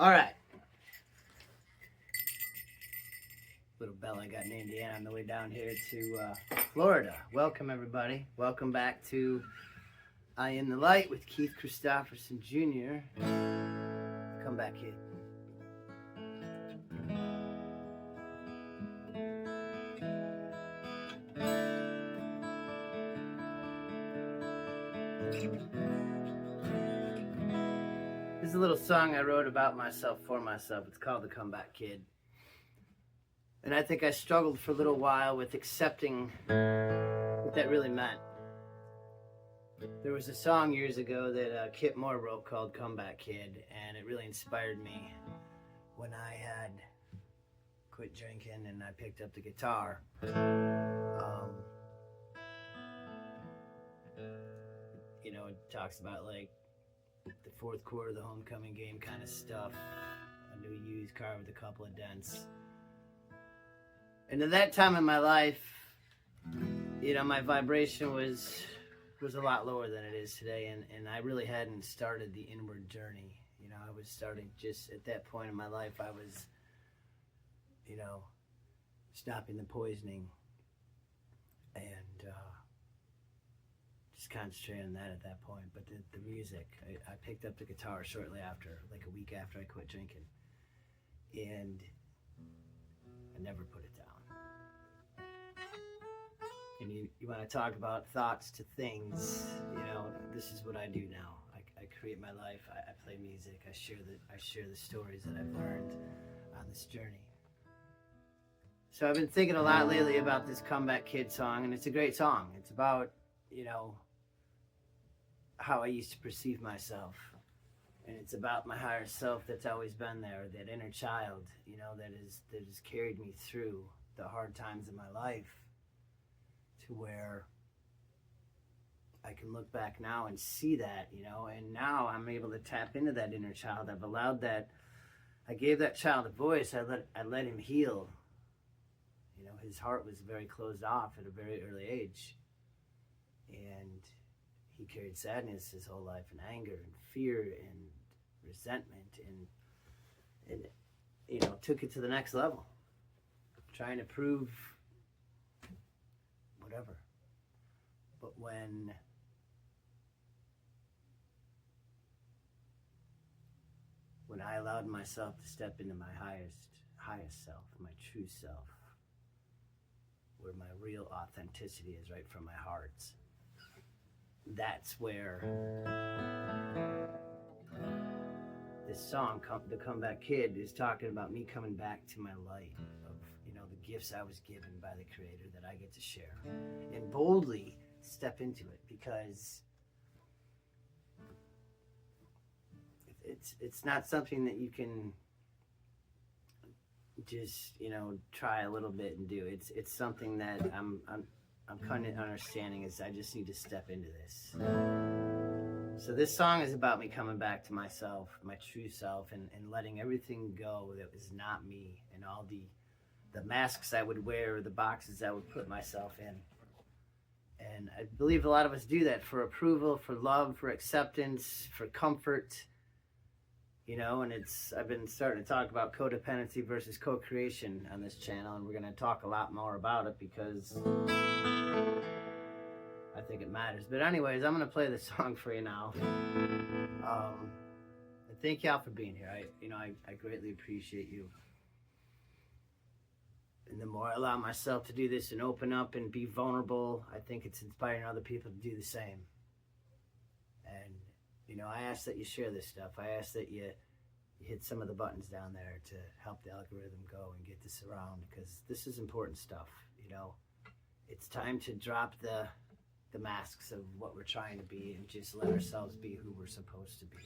All right. Little Bella got named Ann on the way down here to Florida. Welcome, everybody. Welcome back to I Am the Light with Keith Christopherson Jr. Come back, kid. This is a little song I wrote about myself for myself. It's called The Comeback Kid. And I think I struggled for a little while with accepting what that really meant. There was a song years ago that Kip Moore wrote called Comeback Kid, and it really inspired me when I had quit drinking and I picked up the guitar. It talks about like the fourth quarter of the homecoming game kind of stuff. A new used car with a couple of dents. And at that time in my life, my vibration was a lot lower than it is today, and I really hadn't started the inward journey. I was starting just at that point in my life. I was, stopping the poisoning and just concentrating on that at that point. But the music, I picked up the guitar shortly after, like a week after I quit drinking, and I never put it down. And you want to talk about thoughts to things, this is what I do now. I create my life, I play music, I share the stories that I've learned on this journey. So I've been thinking a lot lately about this Comeback Kid song, and it's a great song. It's about, how I used to perceive myself. And it's about my higher self that's always been there, that inner child, that has carried me through the hard times in my life, to where I can look back now and see that, and now I'm able to tap into that inner child. I've allowed that, I gave that child a voice. I let him heal. His heart was very closed off at a very early age, and he carried sadness his whole life, and anger and fear and resentment, and took it to the next level, trying to prove whatever. But when I allowed myself to step into my highest self, my true self, where my real authenticity is, right from my heart, that's where this song, The Comeback Kid, is talking about me coming back to my light of, the gifts I was given by the Creator that I get to share, and boldly step into it, because it's not something that you can just try a little bit and do. It's something that I'm kind of understanding is I just need to step into this. So this song is about me coming back to myself, my true self, and letting everything go that was not me, and all the masks I would wear, or the boxes I would put myself in. And I believe a lot of us do that for approval, for love, for acceptance, for comfort. And I've been starting to talk about codependency versus co-creation on this channel, and we're going to talk a lot more about it because I think it matters. But anyways, I'm going to play this song for you now. And thank y'all for being here. I greatly appreciate you. And the more I allow myself to do this and open up and be vulnerable, I think it's inspiring other people to do the same. And I ask that you share this stuff. I ask that you hit some of the buttons down there to help the algorithm go and get this around, because this is important stuff. It's time to drop the masks of what we're trying to be and just let ourselves be who we're supposed to be.